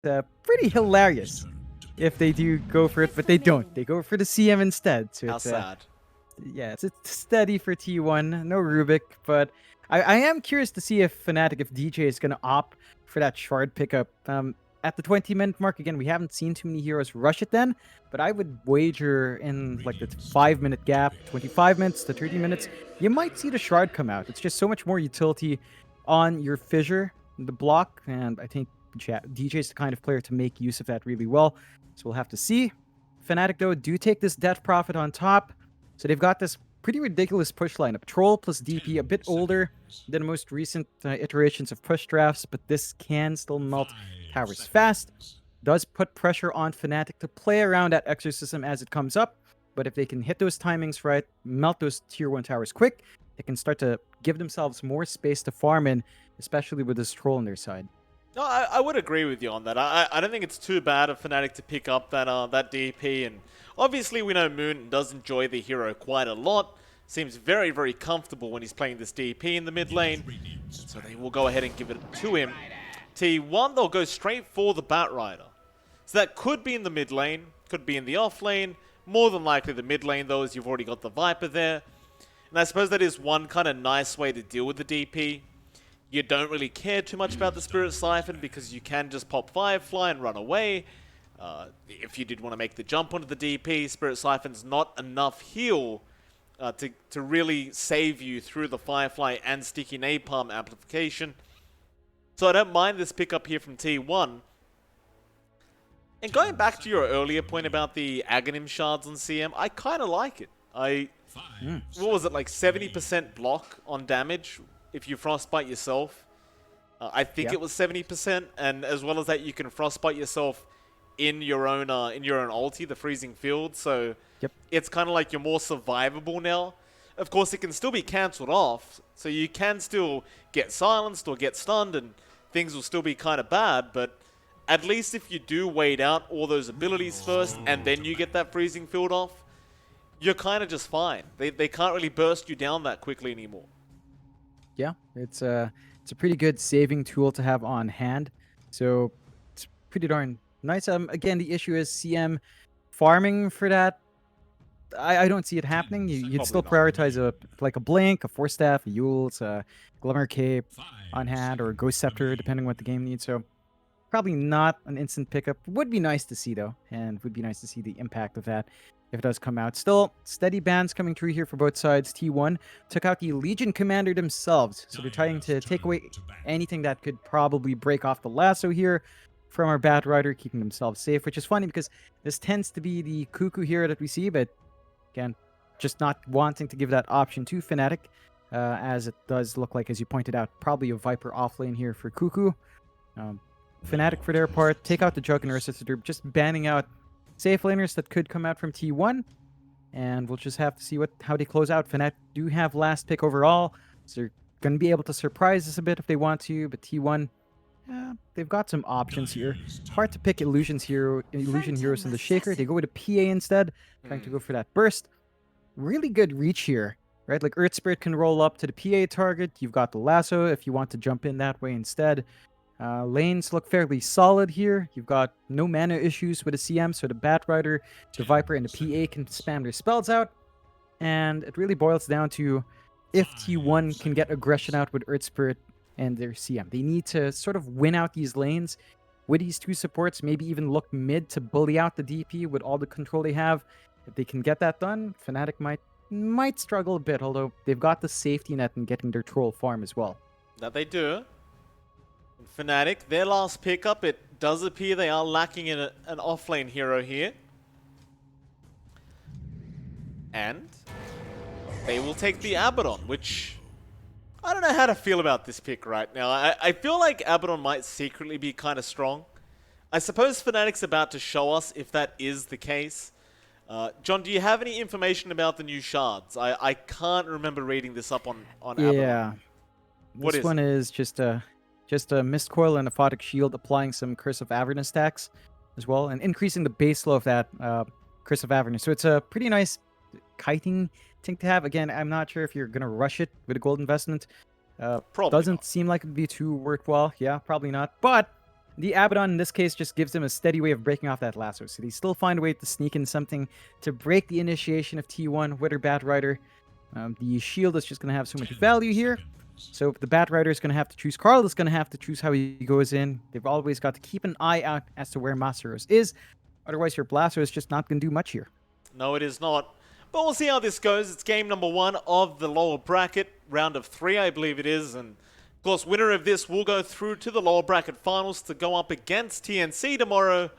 pretty hilarious if they do go for it, but they don't. They go for the CM instead. So How it's sad. yeah, it's steady for T1. No Rubik, but I am curious to see if Fnatic, if DJ is gonna opt for that shard pickup. At the 20-minute mark again, we haven't seen too many heroes rush it then, but I would wager in like the 5-minute gap, 25 minutes to 30 minutes, you might see the shard come out. It's just so much more utility on your fissure, the block, and I think DJ is the kind of player to make use of that really well. So we'll have to see. Fnatic though do take this death profit on top. So they've got this pretty ridiculous push lineup. Troll plus DP, a bit older than most recent iterations of push drafts, but this can still melt towers fast. Does put pressure on Fnatic to play around that exorcism as it comes up. But if they can hit those timings right, melt those tier 1 towers quick, they can start to give themselves more space to farm in, especially with this troll on their side. No, I would agree with you on that. I don't think it's too bad of Fnatic to pick up that DP, and obviously we know Moon does enjoy the hero quite a lot. Seems very, very comfortable when he's playing this DP in the mid lane, and so they will go ahead and give it to him. T1, they'll go straight for the Batrider. So that could be in the mid lane, could be in the off lane, more than likely the mid lane though, as you've already got the Viper there. And I suppose that is one kind of nice way to deal with the DP. You don't really care too much about the Spirit Siphon because you can just pop Firefly and run away. If you did want to make the jump onto the DP, Spirit Siphon's not enough heal to really save you through the Firefly and Sticky Napalm amplification. So I don't mind this pickup here from T1. And going back to your earlier point about the Aghanim shards on CM, I kind of like it. What was it, like 70% block on damage if you frostbite yourself? I think it was 70%, and as well as that, you can frostbite yourself in your own ulti, the freezing field. So it's kind of like you're more survivable now. Of course, it can still be cancelled off, so you can still get silenced or get stunned, and things will still be kind of bad. But at least if you do wait out all those abilities first, and then you get that freezing field off, you're kind of just fine. They can't really burst you down that quickly anymore. Yeah, it's a pretty good saving tool to have on hand. So it's pretty darn nice. Again, the issue is CM farming for that. I don't see it happening. You'd still prioritize a Blink, a Force Staff, a Yule's, a Glimmer Cape on hand, or a Ghost Scepter, depending what the game needs. So probably not an instant pickup. Would be nice to see though, and would be nice to see the impact of that if it does come out. Still, steady bans coming through here for both sides. T1 took out the Legion Commander themselves, so they're trying to take away anything that could probably break off the lasso here from our Batrider, keeping themselves safe, which is funny because this tends to be the Cuckoo hero that we see, but again, just not wanting to give that option to Fnatic, as it does look like, as you pointed out, probably a Viper offlane here for Cuckoo. Fnatic, for their part, take out the Juggernaut, so they're just banning out safe laners that could come out from T1, and we'll just have to see how they close out. Fnatic do have last pick overall, so they're going to be able to surprise us a bit if they want to, but T1, they've got some options here. Hard to pick illusion heroes in the Shaker. They go with a PA instead, trying to go for that burst. Really good reach here, right? Like Earth Spirit can roll up to the PA target. You've got the lasso if you want to jump in that way instead. Lanes look fairly solid here. You've got no mana issues with the CM, so the Batrider, the Viper, and the PA can spam their spells out. And it really boils down to if T1 can get aggression out with Earth Spirit and their CM. They need to sort of win out these lanes with these two supports, maybe even look mid to bully out the DP with all the control they have. If they can get that done, Fnatic might struggle a bit, although they've got the safety net in getting their troll farm as well. That they do. Fnatic, their last pickup, it does appear they are lacking in an offlane hero here. And they will take the Abaddon, which I don't know how to feel about this pick right now. I feel like Abaddon might secretly be kind of strong. I suppose Fnatic's about to show us if that is the case. John, do you have any information about the new shards? I can't remember reading this up on Abaddon. Yeah. This one is just a Mist Coil and a Photic Shield, applying some Curse of Avernus stacks as well, and increasing the base flow of that Curse of Avernus. So it's a pretty nice kiting thing to have. Again, I'm not sure if you're going to rush it with a gold investment. Probably doesn't not. seem like it'd be too worthwhile. Yeah, probably not. But the Abaddon in this case just gives them a steady way of breaking off that lasso. So they still find a way to sneak in something to break the initiation of T1 with their Batrider. The shield is just going to have so much value here. So the Batrider is going to have to choose. Carl is going to have to choose how he goes in. They've always got to keep an eye out as to where Masaros is. Otherwise, your Blaster is just not going to do much here. No, it is not. But we'll see how this goes. It's game number 1 of the lower bracket, round of 3, I believe it is. And of course, winner of this will go through to the lower bracket finals to go up against TNC tomorrow.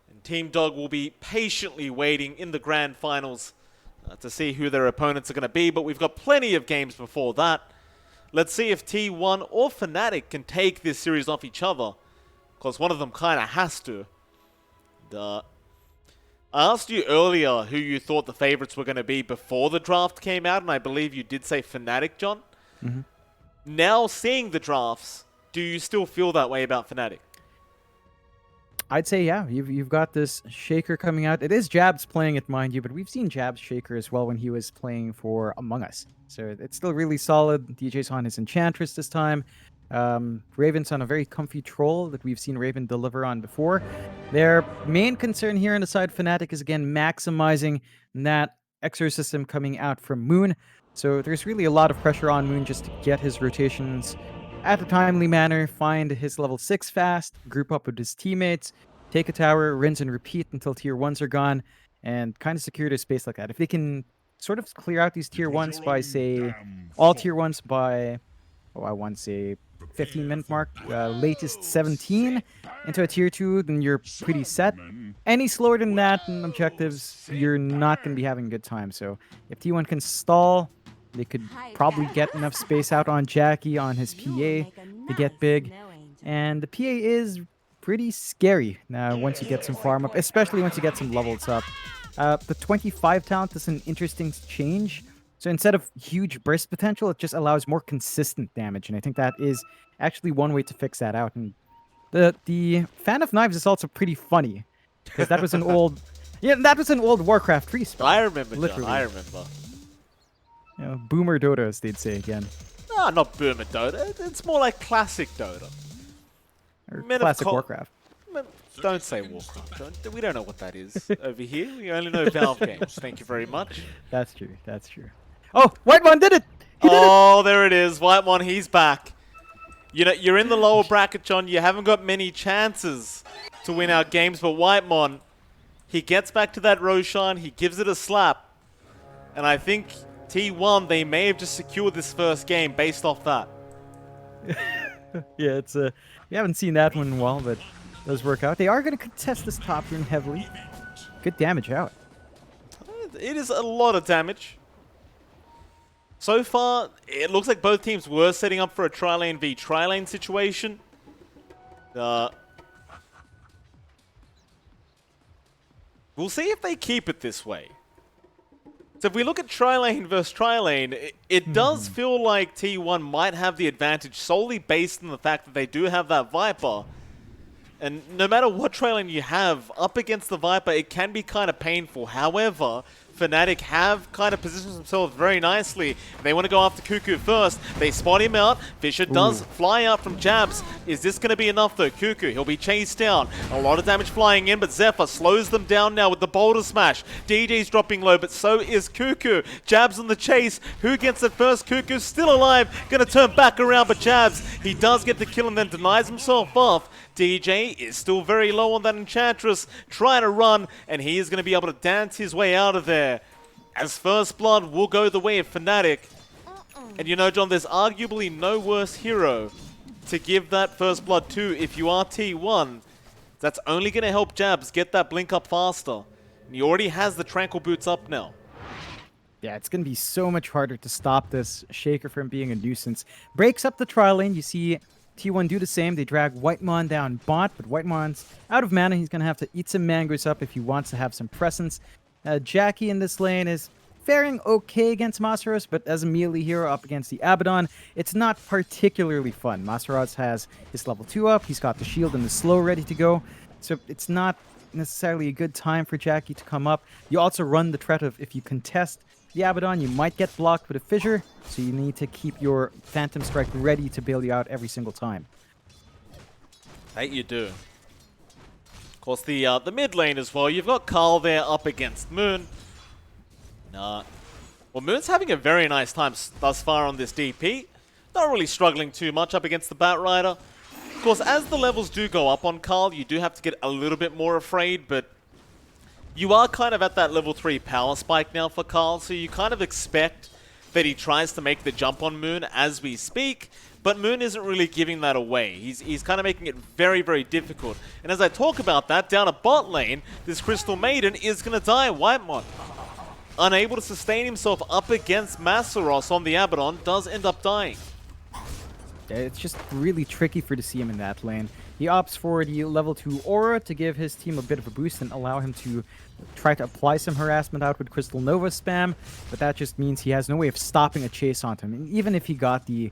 And Team Dog will be patiently waiting in the grand finals to see who their opponents are going to be. But we've got plenty of games before that. Let's see if T1 or Fnatic can take this series off each other. Because one of them kind of has to. I asked you earlier who you thought the favorites were going to be before the draft came out, and I believe you did say Fnatic, John. Mm-hmm. Now seeing the drafts, do you still feel that way about Fnatic? I'd say, yeah, you've got this Shaker coming out. It is Jabs playing it, mind you, but we've seen Jabs Shaker as well when he was playing for Among Us. So it's still really solid. DJ's on his Enchantress this time. Raven's on a very comfy troll that we've seen Raven deliver on before. Their main concern here on the side Fnatic is, again, maximizing that Exorcism coming out from Moon. So there's really a lot of pressure on Moon just to get his rotations at a timely manner, find his level 6 fast, group up with his teammates, take a tower, rinse and repeat until tier 1s are gone, and kind of secure their space like that. If they can sort of clear out these tier 1s by, say, all tier 1s by, I want to say 15-minute mark, latest 17 into a tier 2, then you're pretty set. Any slower than that in objectives, you're not going to be having a good time. So if T1 can stall, they could probably get enough space out on Jackie, on his PA, to get big. And the PA is pretty scary once you get some farm up, especially once you get some levels up. The 25 talent is an interesting change. So instead of huge burst potential, it just allows more consistent damage. And I think that is actually one way to fix that out. And the Fan of Knives is also pretty funny. Because that was an old... Yeah, that was an old Warcraft 3 spell. I remember, literally. John, I remember. You know, Boomer Dota, as they'd say again. No, not Boomer Dota. It's more like classic Dota. Or classic Warcraft. Don't say Warcraft. We don't know what that is over here. We only know Valve games. Thank you very much. That's true. That's true. Oh, White One did it! He did it! There it is. White One, he's back. You know, you're in the lower bracket, John. You haven't got many chances to win out games, but Whitemon, he gets back to that Roshan. He gives it a slap. And I think T1, they may have just secured this first game based off that. Yeah, it's we haven't seen that one in a while, but it does work out. They are going to contest this top rune heavily. Good damage out. It is a lot of damage. So far, it looks like both teams were setting up for a tri-lane v tri-lane situation. We'll see if they keep it this way. So if we look at tri-lane versus tri-lane, it does feel like T1 might have the advantage solely based on the fact that they do have that Viper. And no matter what tri-lane you have, up against the Viper, it can be kind of painful. However, Fnatic have kind of positioned themselves very nicely. They want to go after Cuckoo first. They spot him out. Fisher does fly out from Jabs. Is this going to be enough though? Cuckoo, he'll be chased down. A lot of damage flying in, but Zephyr slows them down now with the Boulder Smash. DJ's dropping low, but so is Cuckoo. Jabs on the chase. Who gets it first? Cuckoo's still alive. Going to turn back around, but Jabs, he does get the kill and then denies himself off. DJ is still very low on that Enchantress, trying to run, and he is going to be able to dance his way out of there. As First Blood will go the way of Fnatic. And you know, John, there's arguably no worse hero to give that First Blood to if you are T1. That's only going to help Jabs get that blink up faster. And he already has the Tranquil Boots up now. Yeah, it's going to be so much harder to stop this Shaker from being a nuisance. Breaks up the trial lane. You see T1 do the same. They drag Whitemon down bot, but Whitemon's out of mana. He's going to have to eat some mangoes up if he wants to have some presence. Jackie in this lane is faring okay against Masaros, but as a melee hero up against the Abaddon, it's not particularly fun. Masaros has his level 2 up. He's got the shield and the slow ready to go. So it's not necessarily a good time for Jackie to come up. You also run the threat of if you contest the Abaddon, you might get blocked with a fissure, so you need to keep your Phantom Strike ready to bail you out every single time. That you do. Of course, the mid lane as well. You've got Carl there up against Moon. Well, Moon's having a very nice time thus far on this DP. Not really struggling too much up against the Batrider. Of course, as the levels do go up on Carl, you do have to get a little bit more afraid, but you are kind of at that level 3 power spike now for Carl, so you kind of expect that he tries to make the jump on Moon as we speak, but Moon isn't really giving that away. He's kind of making it very, very difficult. And as I talk about that, down a bot lane, this Crystal Maiden is going to die. Whitemon, unable to sustain himself up against Masaros on the Abaddon, does end up dying. It's just really tricky for the CM in that lane. He opts for the level 2 aura to give his team a bit of a boost and allow him to try to apply some harassment out with Crystal Nova spam, but that just means he has no way of stopping a chase onto him. And even if he got the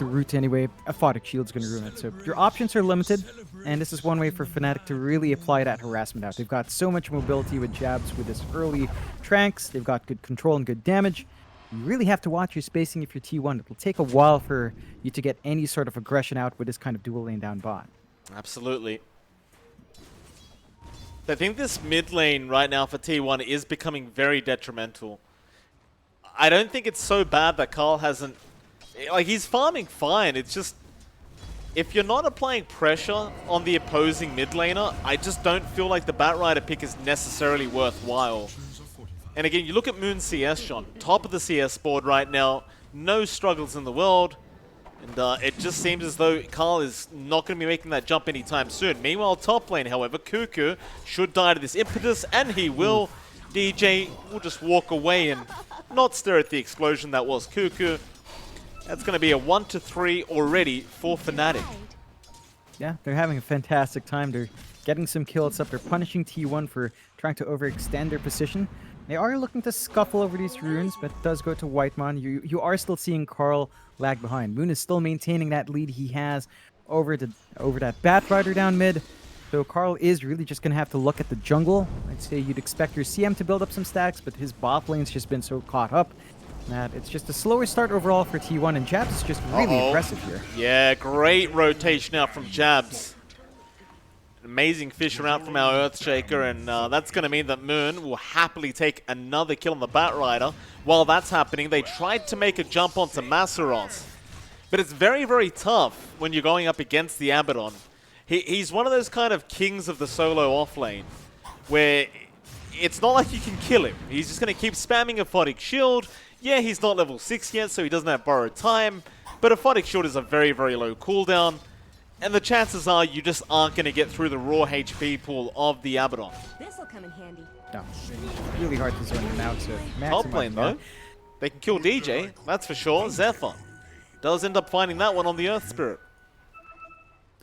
root anyway, a Photic Shield's going to ruin it. So your options are limited, and this is one way for Fnatic to really apply that harassment out. They've got so much mobility with jabs with this early Tranks. They've got good control and good damage. You really have to watch your spacing if you're T1. It'll take a while for you to get any sort of aggression out with this kind of dual lane down bot. Absolutely. I think this mid lane right now for T1 is becoming very detrimental. I don't think it's so bad that Carl hasn't... Like, he's farming fine. It's just... If you're not applying pressure on the opposing mid laner, I just don't feel like the Batrider pick is necessarily worthwhile. And again, you look at Moon CS, Sean, top of the CS board right now, no struggles in the world, and it just seems as though Carl is not going to be making that jump anytime soon. Meanwhile, top lane, however, Cuckoo should die to this impetus, and he will. DJ will just walk away and not stare at the explosion that was Cuckoo. That's going to be a 1-3 already for Fnatic. Yeah, they're having a fantastic time. They're getting some kills up. They're punishing T1 for trying to overextend their position. They are looking to scuffle over these runes, but it does go to Whitemon. You are still seeing Carl lag behind. Moon is still maintaining that lead he has over that Batrider down mid. So Carl is really just going to have to look at the jungle. I'd say you'd expect your CM to build up some stacks, but his bot lane's just been so caught up that it's just a slower start overall for T1, and Jabs is just really impressive here. Yeah, great rotation out from Jabs. Amazing fish around from our Earthshaker, and that's going to mean that Moon will happily take another kill on the Batrider. While that's happening, they tried to make a jump onto Masaros. But it's very, very tough when you're going up against the Abaddon. He's one of those kind of kings of the solo offlane, where it's not like you can kill him. He's just going to keep spamming a Photic Shield. Yeah, he's not level 6 yet, so he doesn't have borrowed time, but a Photic Shield is a very, very low cooldown. And the chances are you just aren't going to get through the raw HP pool of the Abaddon. This'll come in handy. No, it's really hard to zone him out. So top lane though, they can kill DJ, that's for sure. Zephyr does end up finding that one on the Earth Spirit.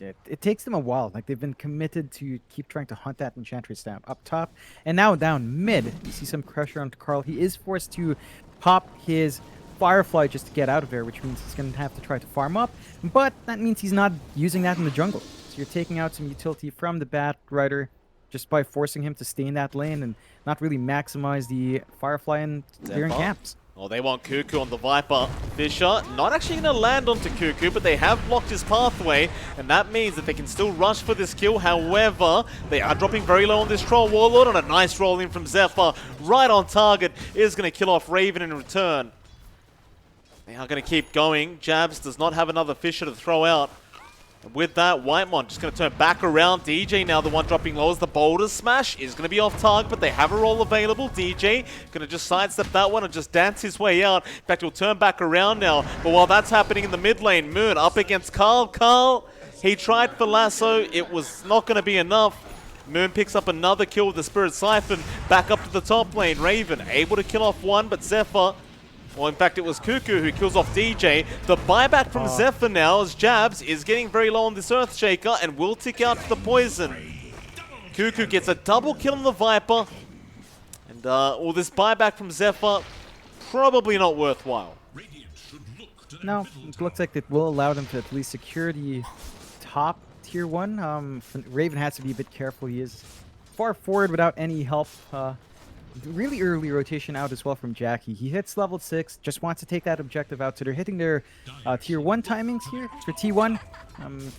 It takes them a while. Like, they've been committed to keep trying to hunt that Enchantress down up top. And now down mid, you see some pressure onto Carl. He is forced to pop his Firefly just to get out of there, which means he's going to have to try to farm up. But that means he's not using that in the jungle. So you're taking out some utility from the Batrider just by forcing him to stay in that lane and not really maximize the Firefly and clearing camps. Oh, they want Cuckoo on the Viper. Fisher not actually going to land onto Cuckoo, but they have blocked his pathway, and that means that they can still rush for this kill. However, they are dropping very low on this Troll Warlord, and a nice roll in from Zephyr right on target is going to kill off Raven in return. They are going to keep going. Jabs does not have another Fisher to throw out. And with that, Whitemon just going to turn back around. DJ now the one dropping low as the Boulder Smash is going to be off target, but they have a roll available. DJ going to just sidestep that one and just dance his way out. In fact, he'll turn back around now. But while that's happening in the mid lane, Moon up against Carl. Carl, he tried for Lasso. It was not going to be enough. Moon picks up another kill with the Spirit Siphon. Back up to the top lane. Raven able to kill off one, but Zephyr... Well, in fact, it was Cuckoo who kills off DJ. The buyback from Zephyr now as Jabs is getting very low on this Earthshaker and will tick out for the poison. Cuckoo gets a double kill on the Viper. And all this buyback from Zephyr, probably not worthwhile. No, it looks like it will allow them to at least secure the top tier 1. Raven has to be a bit careful. He is far forward without any help. Really early rotation out as well from Jackie. He hits level 6, just wants to take that objective out. So they're hitting their tier 1 timings here for T1.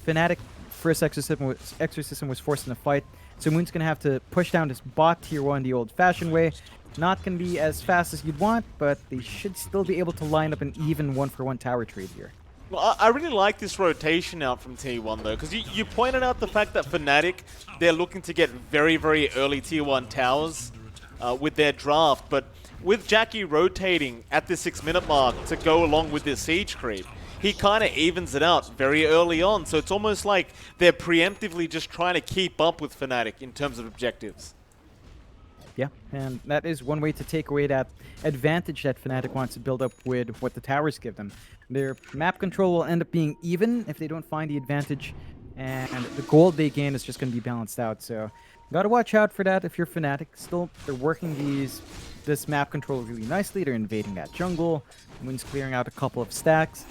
Fnatic first Exorcism was forced in a fight, so Moon's going to have to push down this bot tier 1 the old-fashioned way. Not going to be as fast as you'd want, but they should still be able to line up an even 1-for-1 tower trade here. Well, I really like this rotation out from T1 though, because you pointed out the fact that Fnatic, they're looking to get very, very early Tier 1 towers with their draft, but with Jackie rotating at the 6-minute mark to go along with this siege creep, he kind of evens it out very early on, so it's almost like they're preemptively just trying to keep up with Fnatic in terms of objectives. Yeah, and that is one way to take away that advantage that Fnatic wants to build up with what the towers give them. Their map control will end up being even if they don't find the advantage, and the gold they gain is just going to be balanced out. So, gotta watch out for that if you're Fnatic. Still, they're working this map control really nicely. They're invading that jungle. Moon's clearing out a couple of stacks.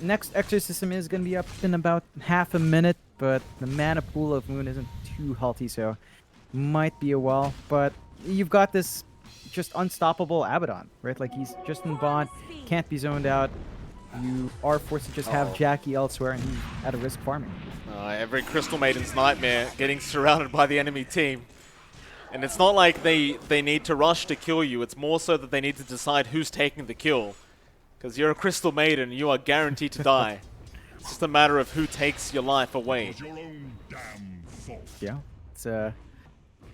Next Exorcism is going to be up in about half a minute, but the mana pool of Moon isn't too healthy, so might be a while. But you've got this just unstoppable Abaddon, right? Like, he's just in bond, can't be zoned out. You are forced to just have Jackie elsewhere, and he's at a risk farming. Every Crystal Maiden's nightmare, getting surrounded by the enemy team. And it's not like they need to rush to kill you, it's more so that they need to decide who's taking the kill. Because you're a Crystal Maiden, you are guaranteed to die. It's just a matter of who takes your life away. Yeah, it's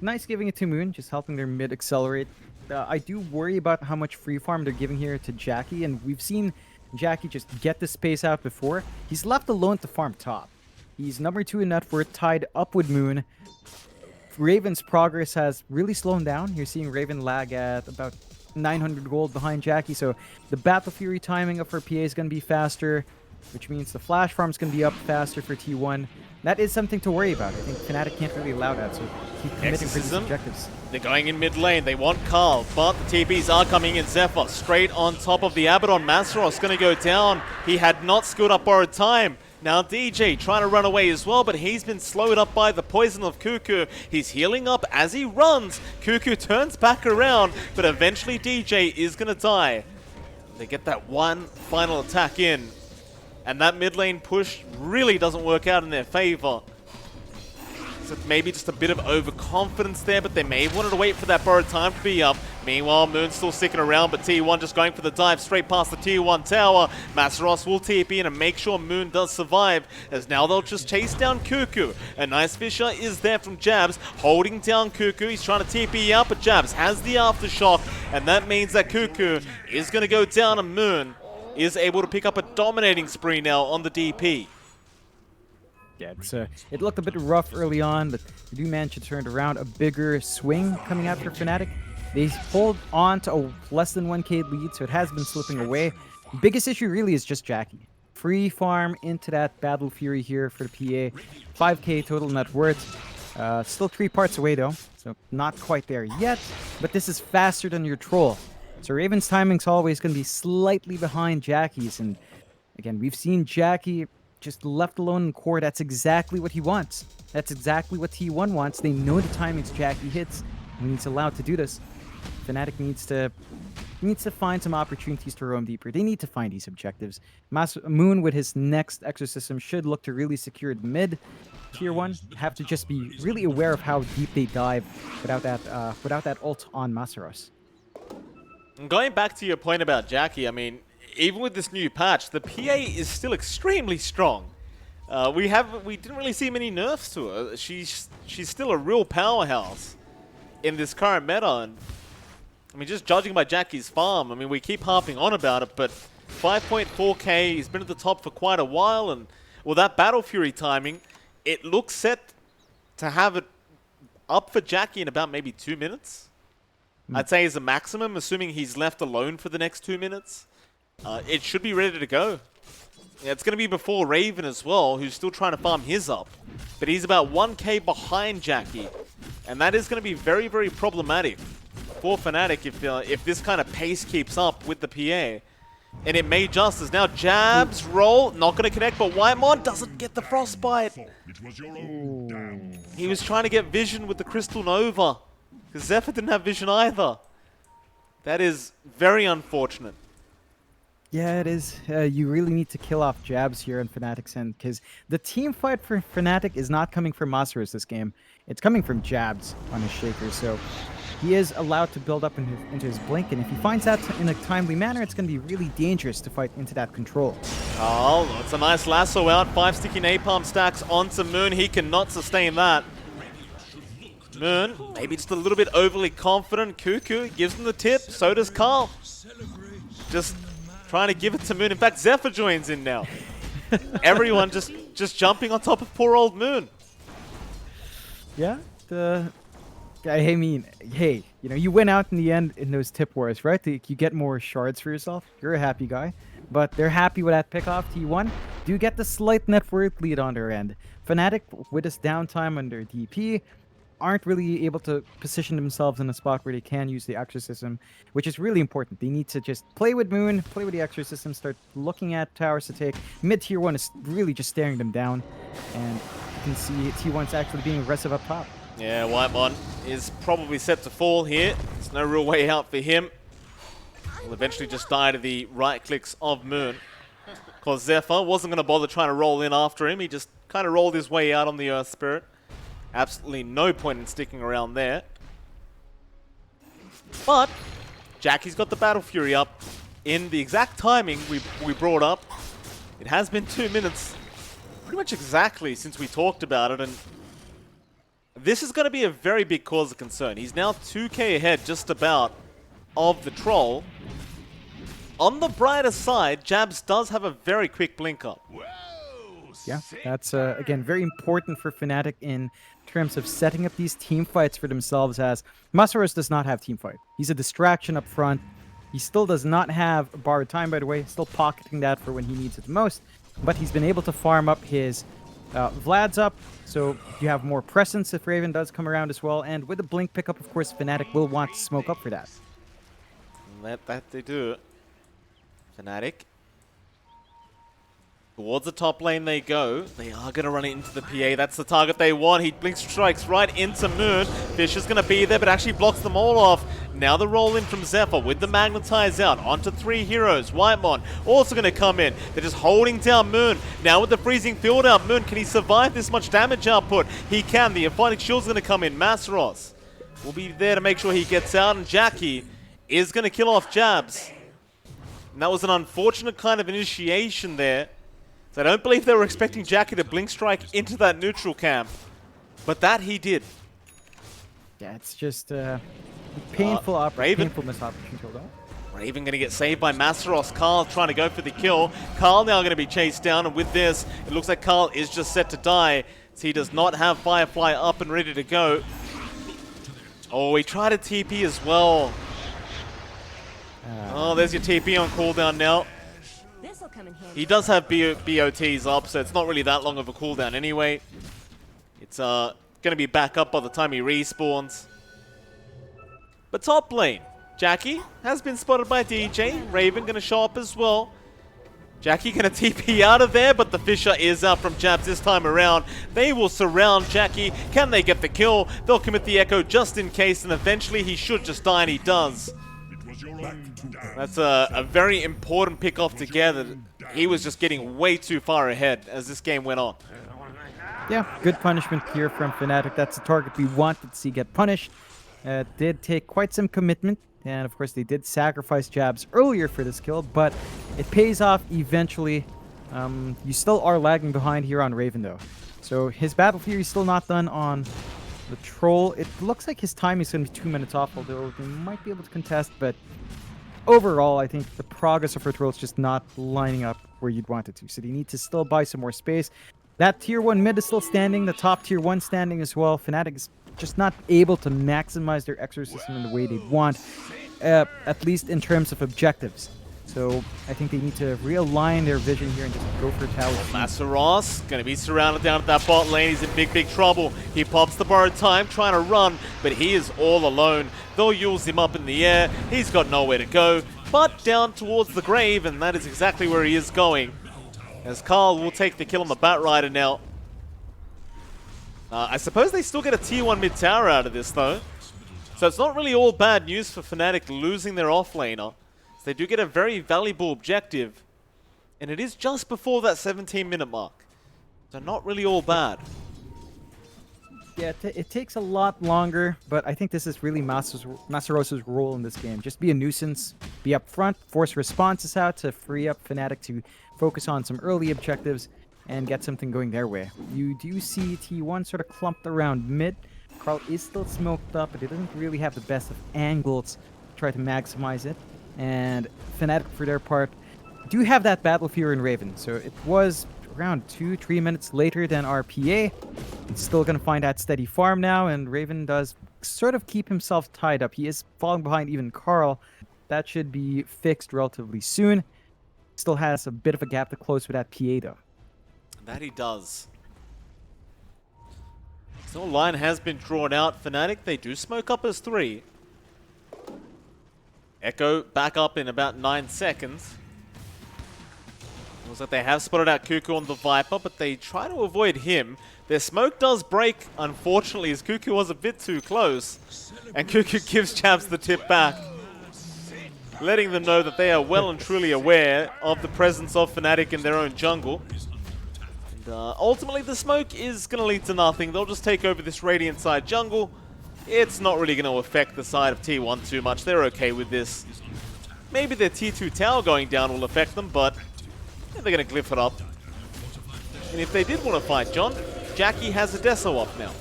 nice giving it to Moon, just helping their mid accelerate. I do worry about how much free farm they're giving here to Jackie, and we've seen Jackie just get the space out before. He's left alone to farm top. He's number 2 in net worth, tied up with Moon. Raven's progress has really slowed down. You're seeing Raven lag at about 900 gold behind Jackie, so the Battle Fury timing of her PA is going to be faster, which means the flash farm is going to be up faster for T1. That is something to worry about. I think Fnatic can't really allow that, so keep committing for these objectives. They're going in mid lane. They want Carl, but the TPs are coming in. Zephyr straight on top of the Abaddon. Masaros going to go down. He had not skilled up borrowed time. Now DJ trying to run away as well, but he's been slowed up by the poison of Cuckoo. He's healing up as he runs. Cuckoo turns back around, but eventually DJ is going to die. They get that one final attack in, and that mid lane push really doesn't work out in their favor. So maybe just a bit of overconfidence there, but they may have wanted to wait for that borrowed time to be up. Meanwhile, Moon's still sticking around, but T1 just going for the dive straight past the Tier 1 tower. Masaros will TP in and make sure Moon does survive, as now they'll just chase down Cuckoo. A nice Fisher is there from Jabs, holding down Cuckoo. He's trying to TP out, but Jabs has the aftershock, and that means that Cuckoo is going to go down, and Moon is able to pick up a dominating spree now on the DP. Yeah, it looked a bit rough early on, but they do manage to turn it around. A bigger swing coming out for Fnatic. They hold on to a less than 1k lead, so it has been slipping away. Biggest issue really is just Jackie. Free farm into that Battle Fury here for the PA. 5k total net worth. Still 3 parts away though, so not quite there yet, but this is faster than your Troll. So Raven's timing's always going to be slightly behind Jackie's, and again, we've seen Jackie just left alone in core. That's exactly what he wants. That's exactly what T1 wants. They know the timings Jackie hits, and he's allowed to do this. Fnatic needs to find some opportunities to roam deeper. They need to find these objectives. Moon with his next Exorcism should look to really secure the mid. Tier 1 have to just be really aware of how deep they dive without that ult on Masaros. Going back to your point about Jackie, I mean, even with this new patch, the PA is still extremely strong. We didn't really see many nerfs to her. She's still a real powerhouse in this current meta, and I mean, just judging by Jackie's farm, I mean, we keep harping on about it, but 5.4k, he's been at the top for quite a while, and well, that Battle Fury timing, it looks set to have it up for Jackie in about maybe 2 minutes. I'd say is a maximum, assuming he's left alone for the next 2 minutes. It should be ready to go. Yeah, it's going to be before Raven as well, who's still trying to farm his up. But he's about 1k behind Jackie. And that is going to be very, very problematic for Fnatic if this kind of pace keeps up with the PA. And it may just as now Jabs roll, not going to connect, but Whitemon doesn't get the frostbite. He was trying to get vision with the Crystal Nova, because Zephyr didn't have vision either. That is very unfortunate. Yeah, it is. You really need to kill off jabs here on Fnatic's end, because the team fight for Fnatic is not coming from Masaros this game. It's coming from jabs on his shaker, so he is allowed to build up into his blink, and if he finds that in a timely manner, it's going to be really dangerous to fight into that control. Oh, it's a nice lasso out. 5 sticky napalm stacks onto Moon. He cannot sustain that. Moon, maybe just a little bit overly confident. Cuckoo gives him the tip, so does Carl. Just trying to give it to Moon. In fact, Zephyr joins in now. Everyone just jumping on top of poor old Moon. Yeah, I mean, hey, you know, you win out in the end in those tip wars, right? You get more shards for yourself. You're a happy guy. But they're happy with that pick off T1. Do get the slight net worth lead on their end. Fnatic, with this downtime under DP, aren't really able to position themselves in a spot where they can use the Exorcism, which is really important. They need to just play with Moon, play with the Exorcism, start looking at towers to take. Mid-tier 1 is really just staring them down, and you can see T1's actually being aggressive up top. Yeah, Whitemon is probably set to fall here. There's no real way out for him. Will eventually just die to the right clicks of Moon. Because Zephyr wasn't going to bother trying to roll in after him. He just kind of rolled his way out on the Earth Spirit. Absolutely no point in sticking around there. But Jackie's got the Battle Fury up in the exact timing we brought up. It has been 2 minutes, pretty much exactly since we talked about it, and this is going to be a very big cause of concern. He's now 2k ahead just about of the Troll. On the brighter side, Jabs does have a very quick blink up. Yeah, that's, again, very important for Fnatic in terms of setting up these team fights for themselves, as Masaros does not have team fight. He's a distraction up front. He still does not have borrowed time, by the way, still pocketing that for when he needs it the most, but he's been able to farm up his Vlad's up, so you have more presence if Raven does come around as well, and with the blink pickup, of course, Fnatic will want to smoke up for that. That they do. Fnatic. Towards the top lane they go. They are going to run it into the PA. That's the target they want. He blink strikes right into Moon. Fish is going to be there, but actually blocks them all off. Now the roll in from Zephyr with the Magnetize out onto 3 heroes. Whitemon also going to come in. They're just holding down Moon. Now with the freezing field out, Moon, can he survive this much damage output? He can. The Infighting Shield's going to come in. Masaros will be there to make sure he gets out, and Jackie is going to kill off Jabs. And that was an unfortunate kind of initiation there. So I don't believe they were expecting Jackie to blink strike into that neutral camp, but that he did. Yeah, it's just painful missed opportunity. Raven going to get saved by Masaros. Carl trying to go for the kill. Carl now going to be chased down, and with this, it looks like Carl is just set to die. So he does not have Firefly up and ready to go. Oh, he tried a TP as well. Oh, there's your TP on cooldown now. He does have BOTs up, so it's not really that long of a cooldown anyway. It's going to be back up by the time he respawns. But top lane, Jackie has been spotted by DJ. Raven going to show up as well. Jackie going to TP out of there, but the Fisher is out from Jabs this time around. They will surround Jackie. Can they get the kill? They'll commit the Echo just in case, and eventually he should just die, and he does. That's a very important pick off together. He was just getting way too far ahead as this game went on. Yeah, good punishment here from Fnatic. That's the target we wanted to see get punished. It did take quite some commitment, and of course they did sacrifice Jabs earlier for this kill, but it pays off eventually. You still are lagging behind here on Raven though. So his Battle Fury is still not done on the Troll. It looks like his time is going to be 2 minutes off, although they might be able to contest, but overall, I think the progress of Troll is just not lining up where you'd want it to. So they need to still buy some more space. That tier 1 mid is still standing, the top tier 1 standing as well. Fnatic is just not able to maximize their Exorcism in the way they want, at least in terms of objectives. So I think they need to realign their vision here and just go for tower. Masaros going to be surrounded down at that bot lane. He's in big trouble. He pops the borrowed time, trying to run, but he is all alone. They'll use him up in the air. He's got nowhere to go, but down towards the grave, and that is exactly where he is going. As Carl will take the kill on the Batrider now. I suppose they still get a tier 1 mid tower out of this though. So it's not really all bad news for Fnatic losing their offlaner. They do get a very valuable objective, and it is just before that 17-minute mark. So not really all bad. Yeah, it takes a lot longer, but I think this is really Masarosa's role in this game. Just be a nuisance, be up front, force responses out to free up Fnatic to focus on some early objectives and get something going their way. You do see T1 sort of clumped around mid. Carl is still smoked up, but he doesn't really have the best of angles to try to maximize it. And Fnatic, for their part, do have that Battle Fear in Raven, so it was around 2-3 minutes later than RPA. It's still going to find that steady farm now, and Raven does sort of keep himself tied up. He is falling behind even Carl. That should be fixed relatively soon. Still has a bit of a gap to close with that PA, though. That he does. So line has been drawn out. Fnatic, they do smoke up as 3. Echo back up in about 9 seconds. Looks like they have spotted out Cuckoo on the Viper, but they try to avoid him. Their smoke does break, unfortunately, as Cuckoo was a bit too close. And Cuckoo gives Chaps the tip back, letting them know that they are well and truly aware of the presence of Fnatic in their own jungle. And ultimately, the smoke is going to lead to nothing. They'll just take over this Radiant side jungle. It's not really going to affect the side of T1 too much. They're okay with this. Maybe their T2 tower going down will affect them, but yeah, they're going to glyph it up. And if they did want to fight John, Jackie has a Deso up now.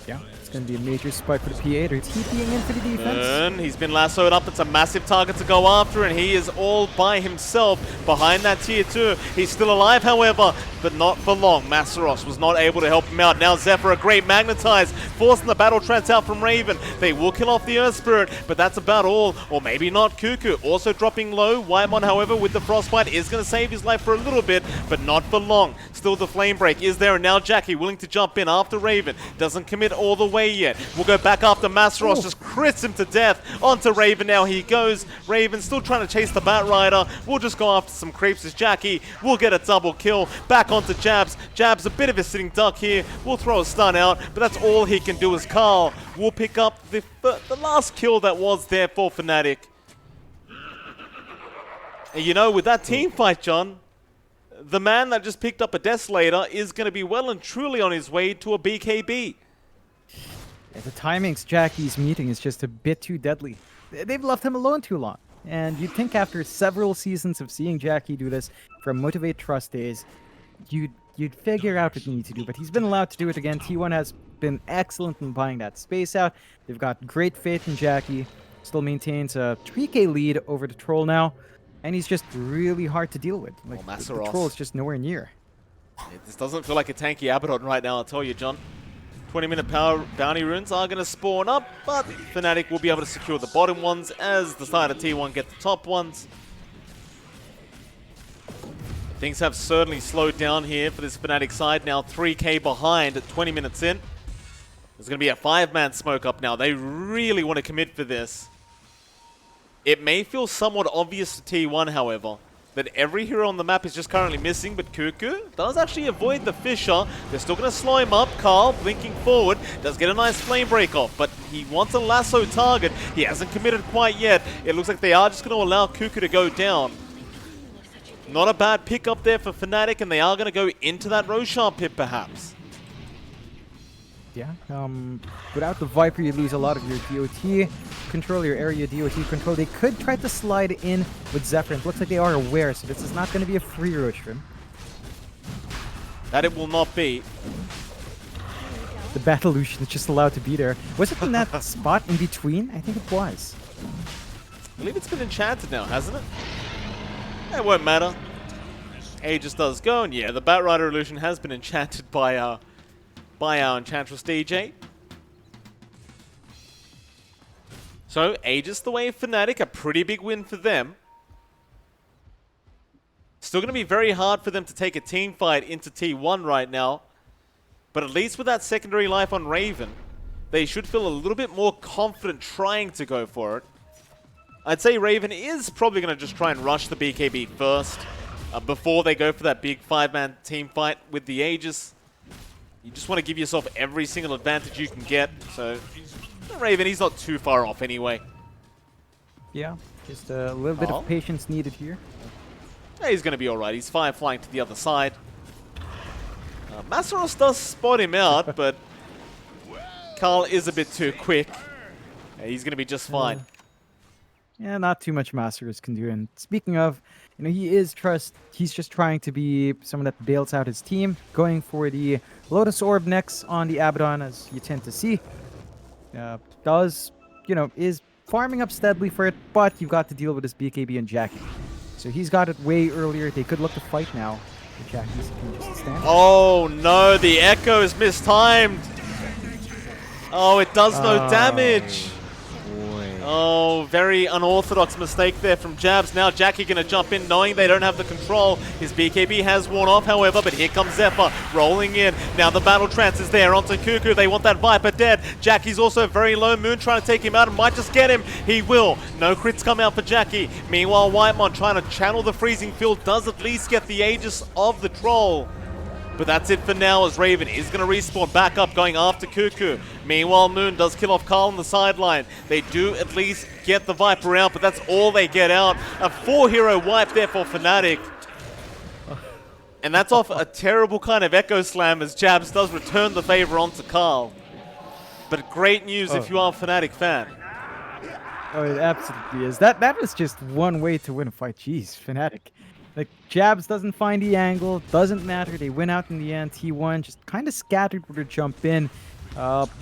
Yeah, it's going to be a major spike for the PA. They're TPing in for the defense. And he's been lassoed up. It's a massive target to go after, and he is all by himself behind that tier 2. He's still alive, however, but not for long. Masaros was not able to help him out. Now Zephyr, a great magnetize, forcing the battle trance out from Raven. They will kill off the Earth Spirit, but that's about all. Or maybe not. Cuckoo also dropping low. Whitemon, however, with the Frostbite is going to save his life for a little bit, but not for long. Still the Flame Break is there, and now Jackie willing to jump in after Raven. Doesn't commit all the way yet. We'll go back after Masaros, just crits him to death. Onto Raven now he goes. Raven still trying to chase the Batrider. We'll just go after some creeps as Jackie will get a double kill. Back onto Jabs. Jabs a bit of a sitting duck here. We'll throw a stun out, but that's all he can do as Carl will pick up the last kill that was there for Fnatic. And you know, with that team fight, John, the man that just picked up a Desolator is going to be well and truly on his way to a BKB. Yeah, the timings Jackie's meeting is just a bit too deadly. They've left him alone too long. And you'd think after several seasons of seeing Jackie do this from Motivate Trust days, you'd figure out what you need to do, but he's been allowed to do it again. T1 has been excellent in buying that space out. They've got great faith in Jackie. Still maintains a 3k lead over the Troll now, and he's just really hard to deal with. Like, the Troll is just nowhere near. This doesn't feel like a tanky Abaddon right now, I'll tell you, John. 20-minute power bounty runes are going to spawn up, but Fnatic will be able to secure the bottom ones as the side of T1 get the top ones. Things have certainly slowed down here for this Fnatic side. Now 3k behind at 20 minutes in. There's going to be a 5-man smoke up now. They really want to commit for this. It may feel somewhat obvious to T1, however, that every hero on the map is just currently missing, but Cuckoo does actually avoid the Fissure. They're still going to slow him up. Carl, blinking forward, does get a nice flame break off, but he wants a lasso target. He hasn't committed quite yet. It looks like they are just going to allow Cuckoo to go down. Not a bad pick up there for Fnatic, and they are going to go into that Roshan pit, perhaps. Yeah, without the Viper, you lose a lot of your DOT control, your area DOT control. They could try to slide in with Zephyr. It looks like they are aware, so this is not going to be a free rush for him. That it will not be. The Battlelution is just allowed to be there. Was it in that spot in between? I think it was. I believe it's been enchanted now, hasn't it? It won't matter. Aegis does go, and yeah, the Batrider illusion has been enchanted by our Enchantress DJ. So, Aegis the way of Fnatic, a pretty big win for them. Still going to be very hard for them to take a team fight into T1 right now. But at least with that secondary life on Raven, they should feel a little bit more confident trying to go for it. I'd say Raven is probably going to just try and rush the BKB first before they go for that big 5-man team fight with the Aegis. You just want to give yourself every single advantage you can get. So, Raven, he's not too far off anyway. Yeah, just a little bit Oh. of patience needed here. Yeah, he's going to be alright. He's fireflying to the other side. Masaros does spot him out, but Carl is a bit too quick. Yeah, he's going to be just fine. Yeah, not too much Masters can do. And speaking of, he's just trying to be someone that bails out his team, going for the Lotus Orb next on the Abaddon, as you tend to see. Is farming up steadily for it, but you've got to deal with this BKB and Jackie. So he's got it way earlier. They could look to fight now. The Jackies can just stand. Oh no, the Echo is mistimed. Oh, it does no damage. Boy. Oh, very unorthodox mistake there from Jabs. Now Jackie going to jump in knowing they don't have the control. His BKB has worn off, however, but here comes Zephyr rolling in. Now the battle trance is there onto Cuckoo. They want that Viper dead. Jackie's also very low. Moon trying to take him out and might just get him. He will. No crits come out for Jackie. Meanwhile, Whitemon trying to channel the freezing field does at least get the Aegis of the Troll. But that's it for now, as Raven is going to respawn back up, going after Cuckoo. Meanwhile, Moon does kill off Carl on the sideline. They do at least get the Viper out, but that's all they get out. A 4-hero wipe there for Fnatic. And that's off a terrible kind of Echo Slam, as Jabs does return the favor onto Carl. But great news if you are a Fnatic fan. Oh, it absolutely is. That was just one way to win a fight. Jeez, Fnatic. Like, Jabs doesn't find the angle, doesn't matter. They win out in the end. T1 just kind of scattered with their jump in.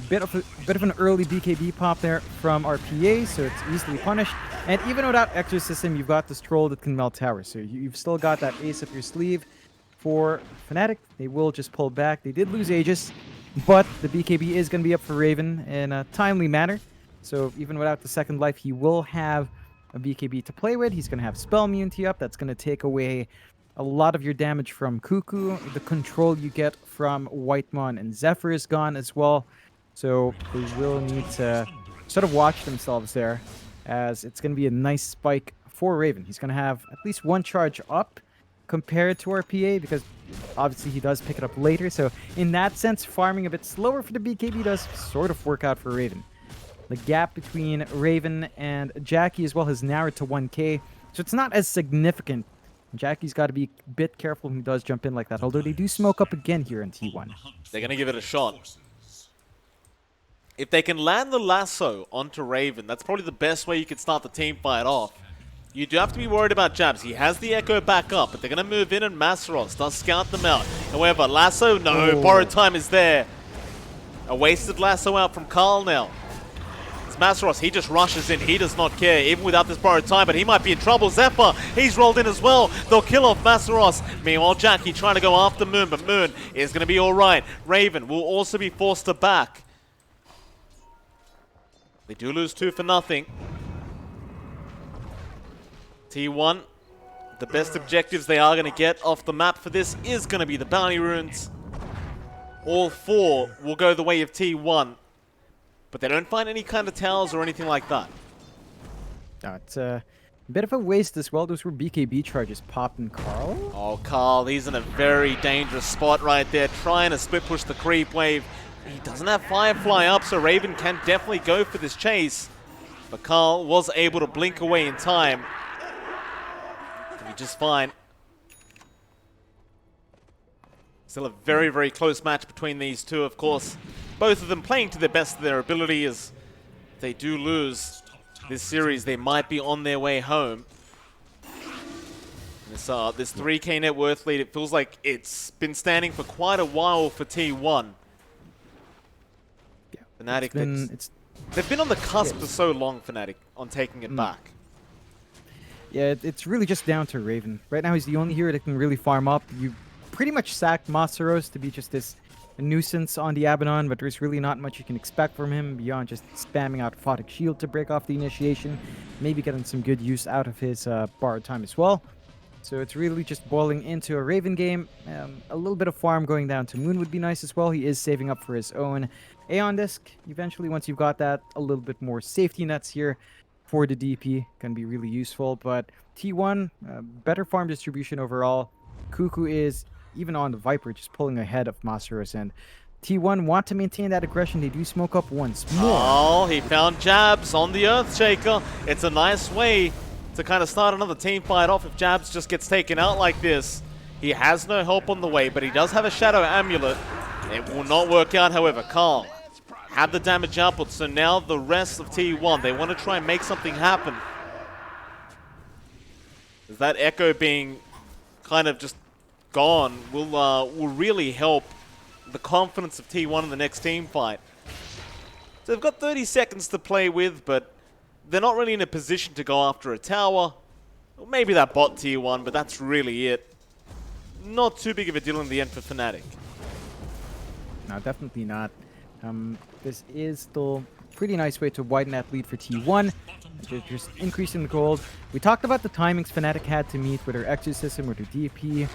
Bit of an early BKB pop there from our PA, so it's easily punished. And even without Exorcism, you've got this Troll that can melt towers. So you've still got that ace up your sleeve. For Fnatic, they will just pull back. They did lose Aegis, but the BKB is going to be up for Raven in a timely manner. So even without the second life, he will have a BKB to play with. He's going to have Spell Immunity up. That's going to take away a lot of your damage from Cuckoo. The control you get from Whitemon and Zephyr is gone as well. So they will need to sort of watch themselves there, as it's going to be a nice spike for Raven. He's going to have at least one charge up compared to our PA, because obviously he does pick it up later. So in that sense, farming a bit slower for the BKB does sort of work out for Raven. The gap between Raven and Jackie as well has narrowed to 1k, so it's not as significant. Jackie's got to be a bit careful when he does jump in like that, although they do smoke up again here in T1. They're going to give it a shot. If they can land the lasso onto Raven, that's probably the best way you can start the team fight off. You do have to be worried about Jabs. He has the Echo back up, but they're going to move in, and Masaros does scout them out. However, lasso, no, borrowed time is there. A wasted lasso out from Carl now. Masaros, he just rushes in. He does not care, even without this borrowed time, but he might be in trouble. Zephyr, he's rolled in as well. They'll kill off Masaros. Meanwhile, Jackie trying to go after Moon, but Moon is going to be all right. Raven will also be forced to back. They do lose 2 for nothing. T1, the best objectives they are going to get off the map for this is going to be the bounty runes. All 4 will go the way of T1. But they don't find any kind of towers or anything like that. No, it's a bit of a waste as well. Those were BKB charges popping Carl. Oh, Carl, he's in a very dangerous spot right there, trying to split push the creep wave. He doesn't have Firefly up, so Raven can definitely go for this chase. But Carl was able to blink away in time. He'll be just fine. Still a very, very close match between these two, of course. Both of them playing to the best of their ability. As they do lose this series, they might be on their way home. This 3k net worth lead, it feels like it's been standing for quite a while for T1. Yeah, Fnatic, they've been on the cusp for so long, Fnatic, on taking it back. Yeah, it's really just down to Raven. Right now, he's the only hero that can really farm up. You pretty much sacked Masaros to be just this nuisance on the Abaddon, but there's really not much you can expect from him beyond just spamming out Photic Shield to break off the initiation, maybe getting some good use out of his borrowed time as well. So it's really just boiling into a Raven game. A little bit of farm going down to Moon would be nice as well. He is saving up for his own Aeon Disc. Eventually, once you've got that, a little bit more safety nets here for the DP can be really useful. But T1, better farm distribution overall. Cuckoo is, even on the Viper, just pulling ahead of Masaros, and T1 want to maintain that aggression. They do smoke up once more. Oh, he found Jabs on the Earthshaker. It's a nice way to kind of start another team fight off if Jabs just gets taken out like this. He has no help on the way, but he does have a Shadow Amulet. It will not work out, however. Calm had the damage output, so now the rest of T1, they want to try and make something happen. Is that Echo being kind of just gone will really help the confidence of T1 in the next team fight. So they've got 30 seconds to play with, but they're not really in a position to go after a tower. Or maybe that bot tier 1, but that's really it. Not too big of a deal in the end for Fnatic. No, definitely not. This is still a pretty nice way to widen that lead for T1. They're just increasing the gold. We talked about the timings Fnatic had to meet with their Exorcism or their DP.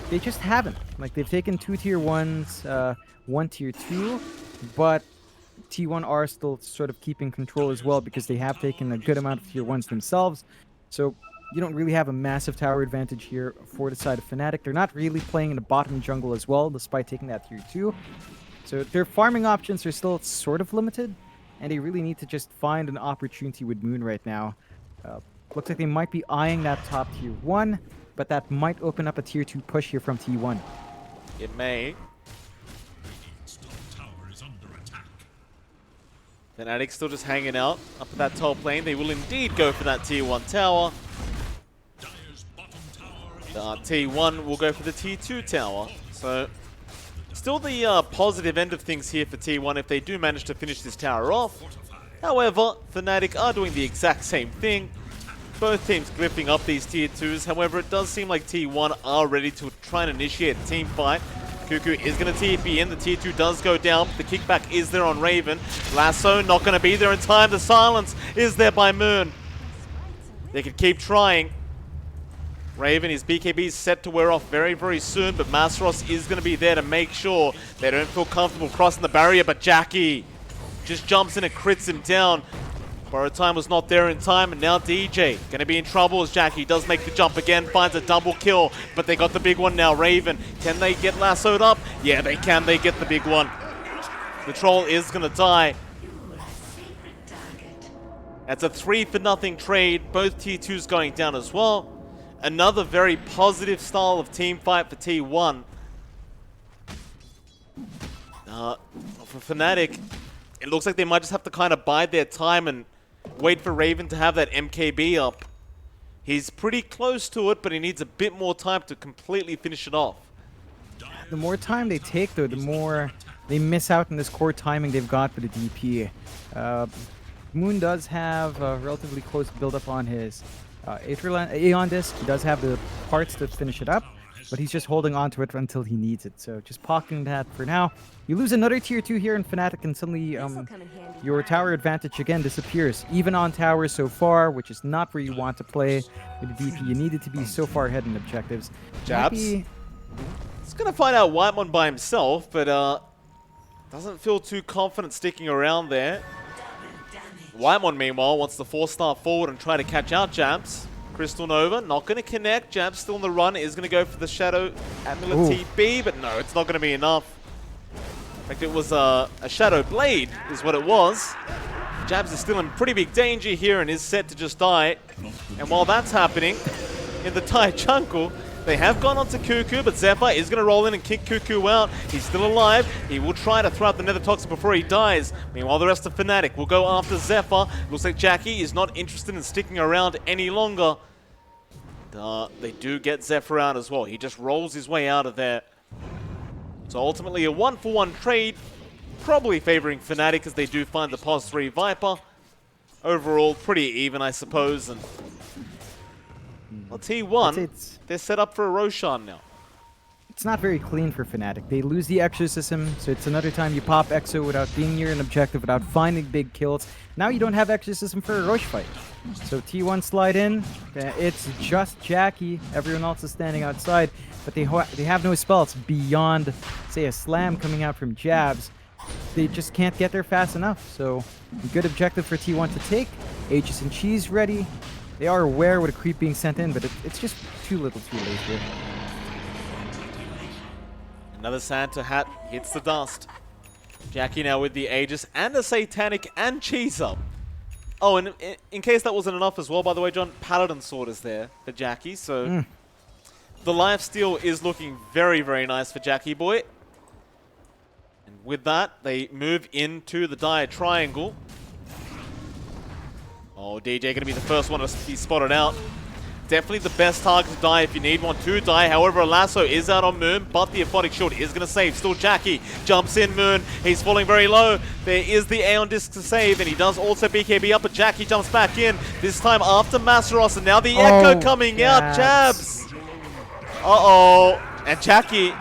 They just haven't. Like, they've taken 2 tier 1s, 1 tier 2, but T1 are still sort of keeping control as well because they have taken a good amount of tier 1s themselves. So you don't really have a massive tower advantage here for the side of Fnatic. They're not really playing in the bottom jungle as well, despite taking that tier 2. So their farming options are still sort of limited, and they really need to just find an opportunity with Moon right now. Looks like they might be eyeing that top tier 1, but that might open up a tier 2 push here from T1. It may. Fnatic still just hanging out up at that top lane. They will indeed go for that tier 1 tower. T1 will go for the tier 2 tower. So still the positive end of things here for T1 if they do manage to finish this tower off. However, Fnatic are doing the exact same thing. Both teams glyphing up these tier 2s. However, it does seem like T1 are ready to try and initiate a team fight. Cuckoo is going to TP in. The tier 2 does go down. The kickback is there on Raven. Lasso not going to be there in time. The silence is there by Moon. They can keep trying. Raven, his BKB is set to wear off very, very soon, but Masteros is going to be there to make sure they don't feel comfortable crossing the barrier, but Jackie just jumps in and crits him down. Borrow time was not there in time, and now DJ going to be in trouble as Jackie does make the jump again, finds a double kill, but they got the big one now. Raven, can they get lassoed up? Yeah, they can. They get the big one. The troll is going to die. That's a 3-for-0 trade. Both tier 2s going down as well. Another very positive style of team fight for T1. For Fnatic, it looks like they might just have to kind of bide their time and wait for Raven to have that MKB up. He's pretty close to it, but he needs a bit more time to completely finish it off. The more time they take, though, the more they miss out on this core timing they've got for the DP. Moon does have a relatively close build-up on his Aeon Disc. He does have the parts to finish it up, but he's just holding on to it until he needs it. So just pocketing that for now. You lose another tier 2 here in Fnatic, and suddenly your tower advantage again disappears. Even on towers so far, which is not where you want to play with the DP. You needed to be so far ahead in objectives. Jabs. He's going to find out Whitemon by himself, but doesn't feel too confident sticking around there. Whitemon, meanwhile, wants to 4-star forward and try to catch out Jabs. Crystal Nova, not going to connect. Jabs still on the run, is going to go for the Shadow Amulet TP, but no, it's not going to be enough. In fact, it was a Shadow Blade is what it was. Jabs is still in pretty big danger here and is set to just die. And while that's happening, in the Thai jungle, they have gone onto Cuckoo, but Zephyr is going to roll in and kick Cuckoo out. He's still alive. He will try to throw out the Nether Toxin before he dies. Meanwhile, the rest of Fnatic will go after Zephyr. Looks like Jackie is not interested in sticking around any longer. They do get Zephyr out as well. He just rolls his way out of there. So ultimately a 1-for-1 trade, probably favoring Fnatic as they do find the Pos 3 Viper. Overall, pretty even, I suppose. And well, T1, they're set up for a Roshan now. It's not very clean for Fnatic. They lose the Exorcism, so it's another time you pop Exo without being near an objective, without finding big kills. Now you don't have Exorcism for a Rosh fight. So T1 slide in. It's just Jackie. Everyone else is standing outside, but they have no spells beyond, say, a slam coming out from Jabs. They just can't get there fast enough. So a good objective for T1 to take. Aegis and Cheese ready. They are aware with a creep being sent in, but it's just too little too late here. Another Santa hat hits the dust. Jackie now with the Aegis and a Satanic and Cheese Up. Oh, and in case that wasn't enough as well, by the way, John, Paladin Sword is there for Jackie, so the lifesteal is looking very, very nice for Jackie boy. And with that, they move into the dire triangle. Oh, DJ going to be the first one to be spotted out. Definitely the best target to die if you need one to die. However, a lasso is out on Moon, but the Aphotic Shield is going to save. Still Jackie jumps in Moon. He's falling very low. There is the Aeon Disc to save, and he does also BKB up, but Jackie jumps back in. This time after Masteros, and now the Echo coming out. Jabs. Uh-oh. And Jackie,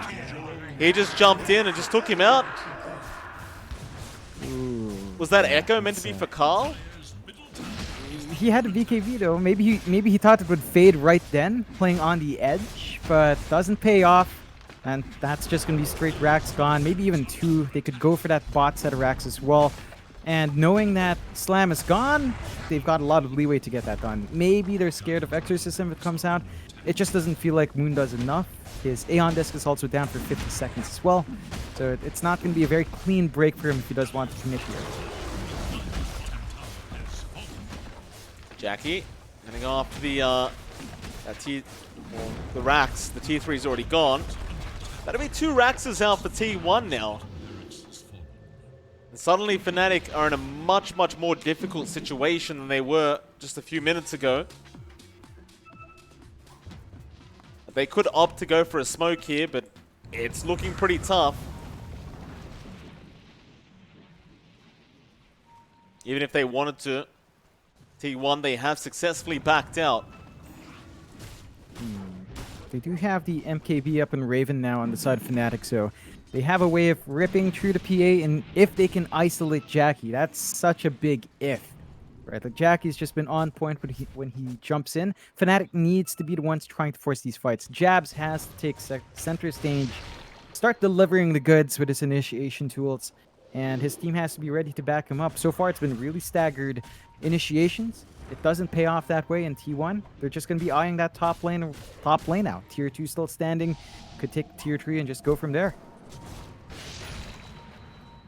he just jumped in and just took him out. Was that Echo meant to be for Carl? He had a BKB though. Maybe he thought it would fade right then, playing on the edge, but doesn't pay off. And that's just going to be straight racks gone. Maybe even 2. They could go for that bot set of racks as well. And knowing that Slam is gone, they've got a lot of leeway to get that done. Maybe they're scared of Exorcism if it comes out. It just doesn't feel like Moon does enough. His Aeon Disc is also down for 50 seconds as well. So it's not going to be a very clean break for him if he does want to commit here. Jackie gonna go after the the racks. The T3 is already gone. That'll be 2 Raxes out for T1 now. And suddenly Fnatic are in a much, much more difficult situation than they were just a few minutes ago. They could opt to go for a smoke here, but it's looking pretty tough. Even if they wanted to. T1, they have successfully backed out. They do have the MKB up and Raven now on the side of Fnatic, so they have a way of ripping through the PA, and if they can isolate Jackie, that's such a big if. Right, like Jackie's just been on point when he jumps in. Fnatic needs to be the ones trying to force these fights. Jabs has to take center stage, start delivering the goods with his initiation tools, and his team has to be ready to back him up. So far, it's been really staggered initiations. It doesn't pay off that way in T1. They're just going to be eyeing that top lane out. Tier 2 still standing. Could take Tier 3 and just go from there.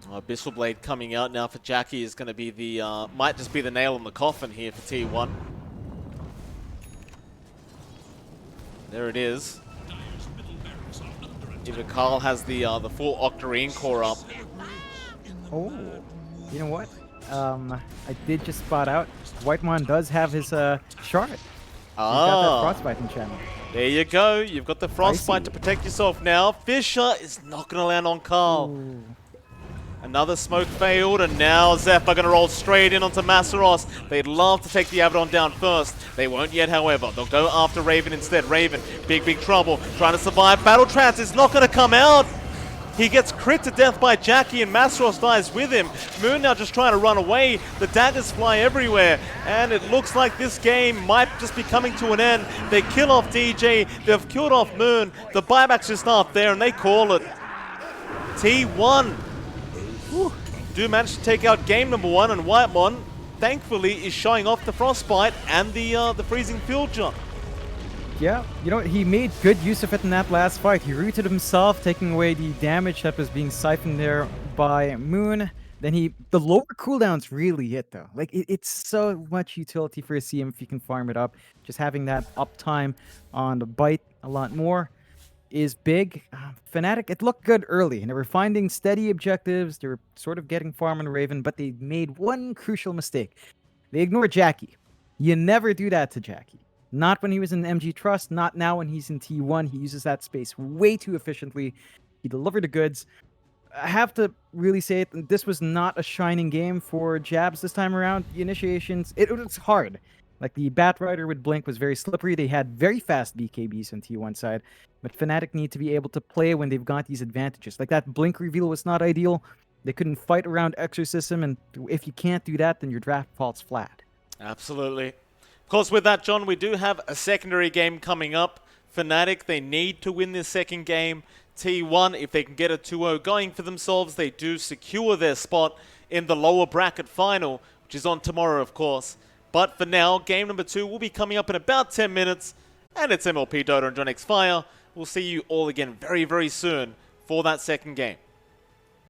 Abyssal Blade coming out now for Jackie is going to be the, might just be the nail in the coffin here for T1. There it is. Even Carl has the full Octarine core up. Oh, you know what? I did just spot out. Whitemon does have his shard. He's got that Frostbite enchantment. There you go. You've got the Frostbite to protect yourself now. Fisher is not going to land on Carl. Ooh. Another smoke failed, and now Zeph are going to roll straight in onto Masteros. They'd love to take the Abaddon down first. They won't yet, however. They'll go after Raven instead. Raven, big trouble. Trying to survive. Battle Trance is not going to come out. He gets crit to death by Jackie, and Masteros dies with him. Moon now just trying to run away. The daggers fly everywhere, and it looks like this game might just be coming to an end. They kill off DJ. They've killed off Moon. The buyback's just up there, and they call it. T1 do manage to take out game number 1, and Whitemon, thankfully, is showing off the Frostbite and the freezing field jump. Yeah, you know, he made good use of it in that last fight. He rooted himself, taking away the damage that was being siphoned there by Moon. Then the lower cooldowns really hit though. Like it's so much utility for a CM if you can farm it up. Just having that uptime on the bite a lot more is big. Fnatic, it looked good early, and they were finding steady objectives. They were sort of getting farm on Raven, but they made one crucial mistake. They ignored Jackie. You never do that to Jackie. Not when he was in MG Trust, not now when he's in T1. He uses that space way too efficiently. He delivered the goods. I have to really say it, this was not a shining game for Jabs this time around. The initiations, it was hard. Like the Batrider with Blink was very slippery. They had very fast BKBs on T1 side. But Fnatic need to be able to play when they've got these advantages. Like that Blink reveal was not ideal. They couldn't fight around Exorcism, and if you can't do that, then your draft falls flat. Absolutely. Of course, with that, John, we do have a secondary game coming up. Fnatic, they need to win this second game. T1, if they can get a 2-0 going for themselves, they do secure their spot in the lower bracket final, which is on tomorrow, of course. But for now, game number 2 will be coming up in about 10 minutes. And it's MLP Dota and JohnXFire. We'll see you all again very, very soon for that second game.